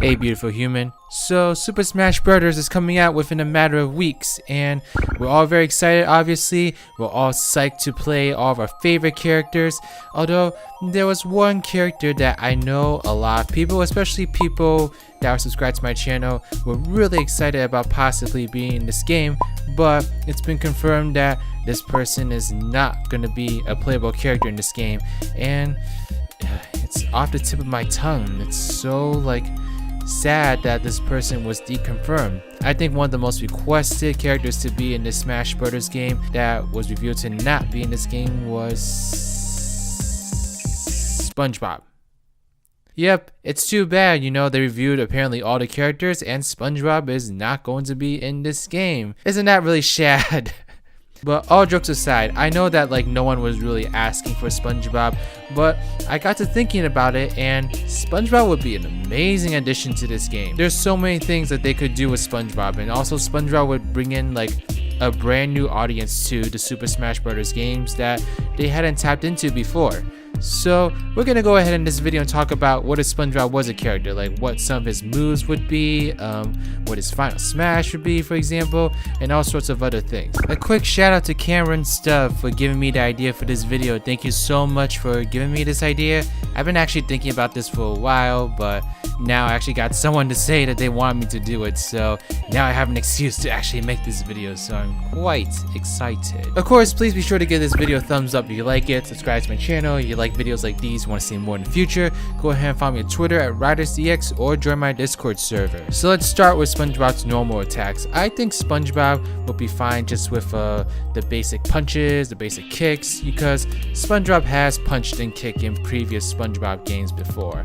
Hey beautiful human. So Super Smash Bros. Is coming out within a matter of weeks, and we're all very excited. Obviously, we're all psyched to play all of our favorite characters. Although there was one character that I know a lot of people, especially people that are subscribed to my channel, were really excited about possibly being in this game, but it's been confirmed that this person is not going to be a playable character in this game, and it's off the tip of my tongue. It's so sad that this person was deconfirmed. I think one of the most requested characters to be in this Smash Bros. Game that was revealed to not be in this game was Spongebob. Yep, it's too bad, they reviewed apparently all the characters and Spongebob is not going to be in this game. Isn't that really sad? But all jokes aside, I know that no one was really asking for SpongeBob, but I got to thinking about it, and SpongeBob would be an amazing addition to this game. There's so many things that they could do with SpongeBob, and also SpongeBob would bring in a brand new audience to the Super Smash Bros. Games that they hadn't tapped into before. So we're gonna go ahead in this video and talk about what if SpongeBob was a character, what some of his moves would be, what his final smash would be, for example, and all sorts of other things. A quick shout out to Cameron Stubb for giving me the idea for this video. Thank you so much for giving me this idea. I've been actually thinking about this for a while, but now I actually got someone to say that they want me to do it, so now I have an excuse to actually make this video, so I'm quite excited. Of course, please be sure to give this video a thumbs up if you like it, subscribe to my channel if you like videos like these, want to see more in the future. Go ahead and follow me on Twitter at RidersDX or join my Discord server. So let's start with SpongeBob's normal attacks. I think SpongeBob will be fine just with the basic punches, the basic kicks, because SpongeBob has punched and kicked in previous SpongeBob games before.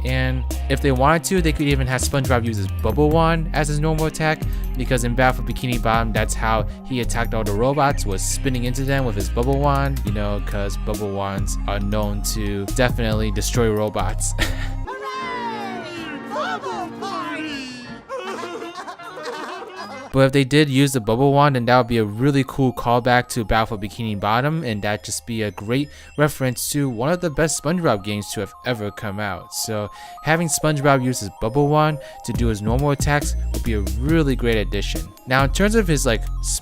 And if they wanted to, they could even have SpongeBob use his Bubble Wand as his normal attack, because in Battle for Bikini Bottom, that's how he attacked all the robots, was spinning into them with his Bubble Wand, because Bubble Wands are known to definitely destroy robots. But if they did use the Bubble Wand, then that would be a really cool callback to Battle for Bikini Bottom, and that'd just be a great reference to one of the best SpongeBob games to have ever come out. So having SpongeBob use his Bubble Wand to do his normal attacks would be a really great addition. Now in terms of his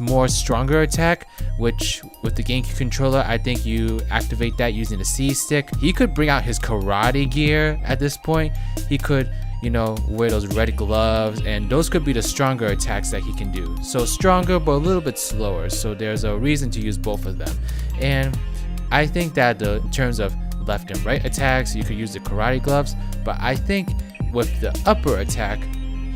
more stronger attack, which with the GameCube controller, I think you activate that using the C stick. He could bring out his karate gear at this point. He could wear those red gloves, and those could be the stronger attacks that he can do. So stronger, but a little bit slower. So there's a reason to use both of them. And I think that in terms of left and right attacks, you could use the karate gloves. But I think with the upper attack,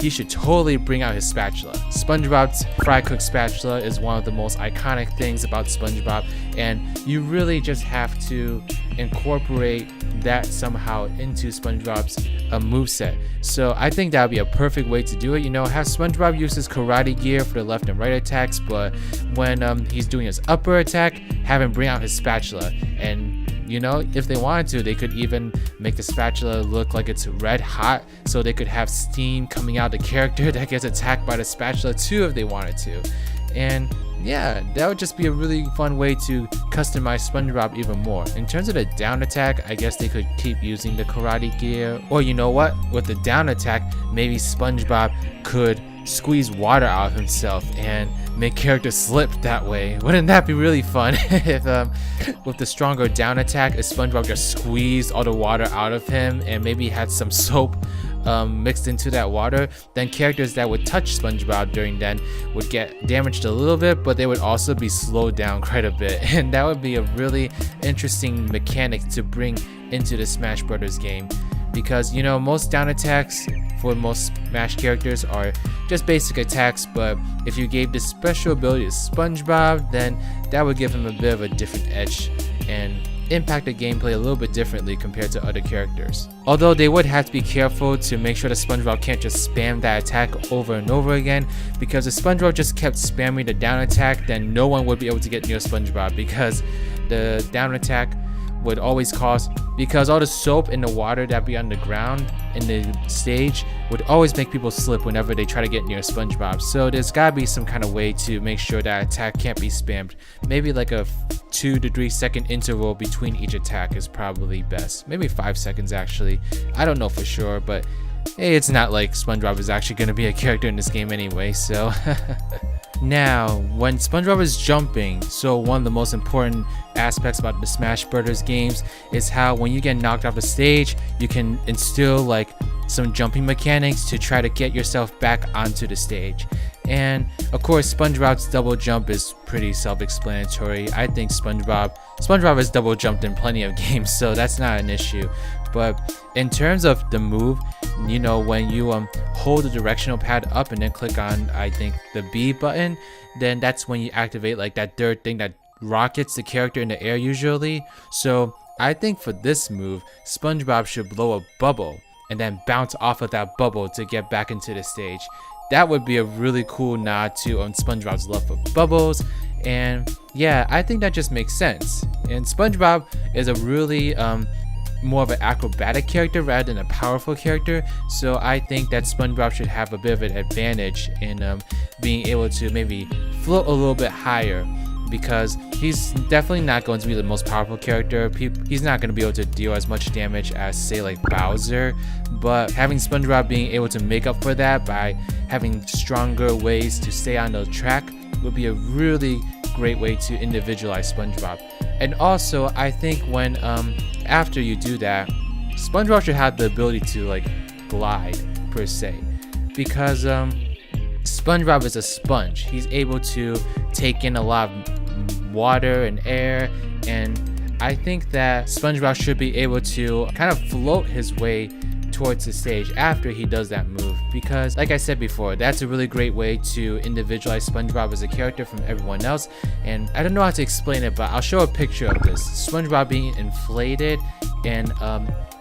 he should totally bring out his spatula. SpongeBob's fry cook spatula is one of the most iconic things about SpongeBob, and you really just have to incorporate that somehow into SpongeBob's moveset. So I think that would be a perfect way to do it. Have SpongeBob use his karate gear for the left and right attacks, but when he's doing his upper attack, have him bring out his spatula. And if they wanted to, they could even make the spatula look like it's red hot, so they could have steam coming out the character that gets attacked by the spatula too if they wanted to. And yeah, that would just be a really fun way to customize SpongeBob even more. In terms of the down attack, I guess they could keep using the karate gear. Or you know what? With the down attack, maybe SpongeBob could squeeze water out of himself and make characters slip that way. Wouldn't that be really fun if with the stronger down attack, if SpongeBob just squeezed all the water out of him and maybe had some soap mixed into that water, then characters that would touch SpongeBob during then would get damaged a little bit, but they would also be slowed down quite a bit. And that would be a really interesting mechanic to bring into the Smash Bros. Game, because most down attacks for most Smash characters are just basic attacks, but if you gave this special ability to SpongeBob, then that would give him a bit of a different edge and impact the gameplay a little bit differently compared to other characters. Although they would have to be careful to make sure that SpongeBob can't just spam that attack over and over again, because if SpongeBob just kept spamming the down attack, then no one would be able to get near SpongeBob, because the down attack would always cause, because all the soap in the water that be on the ground in the stage would always make people slip whenever they try to get near SpongeBob. So there's gotta be some kind of way to make sure that attack can't be spammed. Maybe like a 2 to 3 second interval between each attack is probably best. Maybe 5 seconds actually. I don't know for sure, but hey, it's not like SpongeBob is actually going to be a character in this game anyway, so. Now, when SpongeBob is jumping, so one of the most important aspects about the Smash Brothers games is how when you get knocked off the stage, you can instill like some jumping mechanics to try to get yourself back onto the stage. And of course, SpongeBob's double jump is pretty self-explanatory. I think SpongeBob has double jumped in plenty of games, so that's not an issue. But in terms of the move, you know, when you hold the directional pad up and then click on, I think, the B button, then that's when you activate like that third thing that rockets the character in the air usually. So I think for this move, SpongeBob should blow a bubble and then bounce off of that bubble to get back into the stage. That would be a really cool nod to SpongeBob's love for bubbles. And yeah, I think that just makes sense. And SpongeBob is a really more of an acrobatic character rather than a powerful character, so I think that SpongeBob should have a bit of an advantage in being able to maybe float a little bit higher, because he's definitely not going to be the most powerful character. He's not going to be able to deal as much damage as, say, like Bowser, but having SpongeBob being able to make up for that by having stronger ways to stay on the track would be a really great way to individualize SpongeBob. And also, I think when after you do that, SpongeBob should have the ability to like glide per se, because SpongeBob is a sponge. He's able to take in a lot of water and air, and I think that SpongeBob should be able to kind of float his way towards the stage after he does that move, because like I said before, that's a really great way to individualize SpongeBob as a character from everyone else. And I don't know how to explain it, but I'll show a picture of this. SpongeBob being inflated and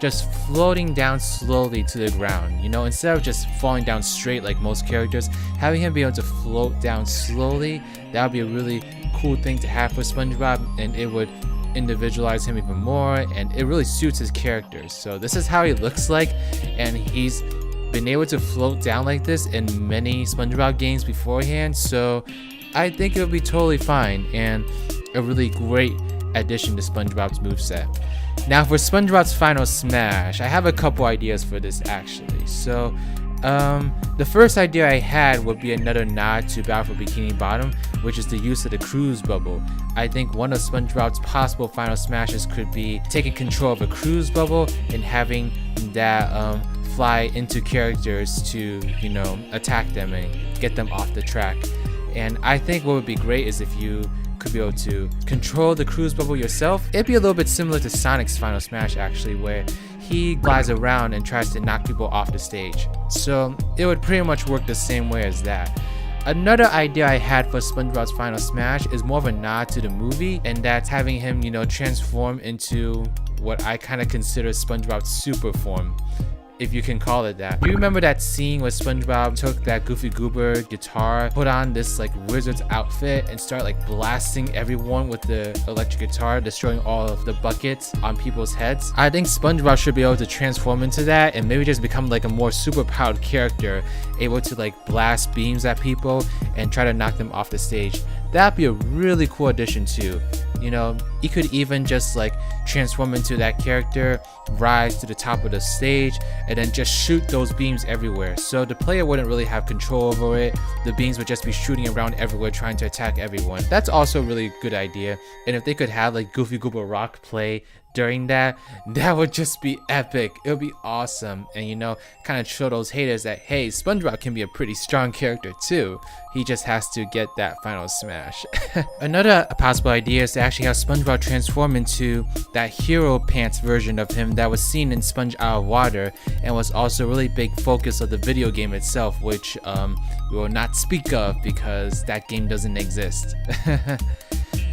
just floating down slowly to the ground, you know, instead of just falling down straight like most characters. Having him be able to float down slowly, that would be a really cool thing to have for SpongeBob, and it would individualize him even more, and it really suits his character. So this is how he looks like, and he's been able to float down like this in many SpongeBob games beforehand, so I think it would be totally fine and a really great addition to SpongeBob's moveset. Now for SpongeBob's final smash, I have a couple ideas for this actually. So the first idea I had would be another nod to Battle for Bikini Bottom, which is the use of the cruise bubble. I think one of SpongeBob's possible final smashes could be taking control of a cruise bubble and having that fly into characters to, you know, attack them and get them off the track. And I think what would be great is if you could be able to control the cruise bubble yourself. It'd be a little bit similar to Sonic's final smash actually, where he glides around and tries to knock people off the stage. So it would pretty much work the same way as that. Another idea I had for SpongeBob's final smash is more of a nod to the movie, and that's having him, you know, transform into what I kind of consider SpongeBob's super form, if you can call it that. Do you remember that scene where SpongeBob took that Goofy Goober guitar, put on this like wizard's outfit, and start like blasting everyone with the electric guitar, destroying all of the buckets on people's heads? I think SpongeBob should be able to transform into that and maybe just become like a more super powered character, able to like blast beams at people and try to knock them off the stage. That'd be a really cool addition too. You know, he could even just like transform into that character, rise to the top of the stage, and then just shoot those beams everywhere. So the player wouldn't really have control over it. The beams would just be shooting around everywhere trying to attack everyone. That's also a really good idea. And if they could have like Goofy Goober Rock play during that would just be epic. It would be awesome, and you know, kind of show those haters that hey, SpongeBob can be a pretty strong character too. He just has to get that final smash. Another possible idea is to actually have SpongeBob transform into that hero pants version of him that was seen in Sponge Out of Water and was also a really big focus of the video game itself, which we will not speak of because that game doesn't exist.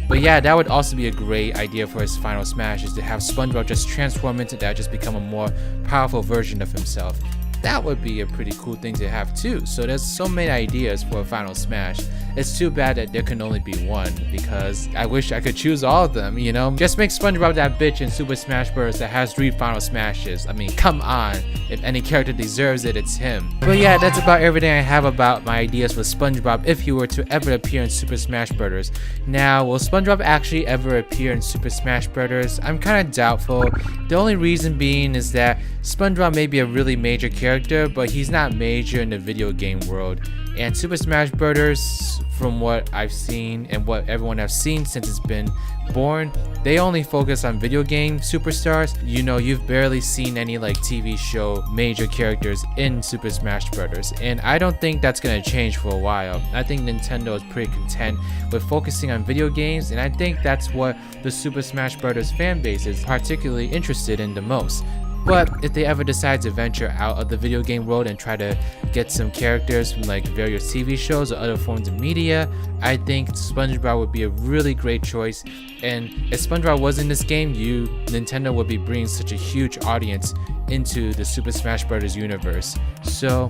But yeah, that would also be a great idea for his final smash, is to have SpongeBob just transform into that, just become a more powerful version of himself. That would be a pretty cool thing to have too. So there's so many ideas for a final smash. It's too bad that there can only be one, because I wish I could choose all of them, you know? Just make SpongeBob that bitch in Super Smash Bros. That has 3 final smashes. I mean, come on. If any character deserves it, it's him. But yeah, that's about everything I have about my ideas for SpongeBob if he were to ever appear in Super Smash Bros. Now, will SpongeBob actually ever appear in Super Smash Bros? I'm kind of doubtful. The only reason being is that SpongeBob may be a really major character character, but he's not major in the video game world. And Super Smash Bros., from what I've seen and what everyone has seen since it's been born, they only focus on video game superstars. You know, you've barely seen any like TV show major characters in Super Smash Bros. And I don't think that's gonna change for a while. I think Nintendo is pretty content with focusing on video games, and I think that's what the Super Smash Bros. Fan base is particularly interested in the most. But if they ever decide to venture out of the video game world and try to get some characters from like various TV shows or other forms of media, I think Spongebob would be a really great choice. And if Spongebob was in this game, Nintendo would be bringing such a huge audience into the Super Smash Bros. Universe. So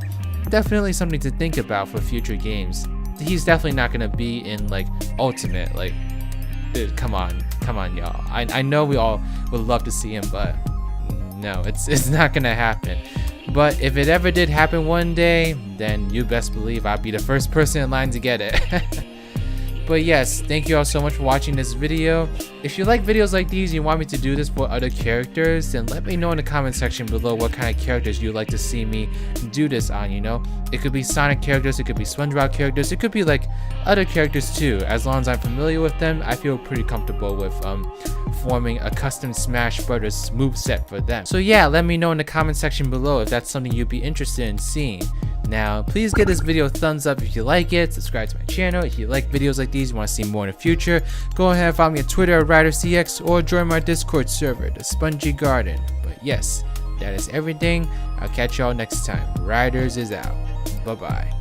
definitely something to think about for future games. He's definitely not gonna be in like Ultimate. Like, dude, come on y'all. I know we all would love to see him, but no, it's not gonna happen. But if it ever did happen one day, then you best believe I'd be the first person in line to get it. But yes, thank you all so much for watching this video. If you like videos like these and you want me to do this for other characters, then let me know in the comment section below what kind of characters you'd like to see me do this on, you know? It could be Sonic characters, it could be Spongebob characters, it could be like other characters too. As long as I'm familiar with them, I feel pretty comfortable with forming a custom Smash Bros. Moveset for them. So yeah, let me know in the comment section below if that's something you'd be interested in seeing. Now, please give this video a thumbs up if you like it, subscribe to my channel if you like videos like these, you want to see more in the future. Go ahead and follow me on Twitter at RidersDX or join my Discord server, the Spongy Garden. But yes, that is everything. I'll catch y'all next time. Riders is out. Bye-bye.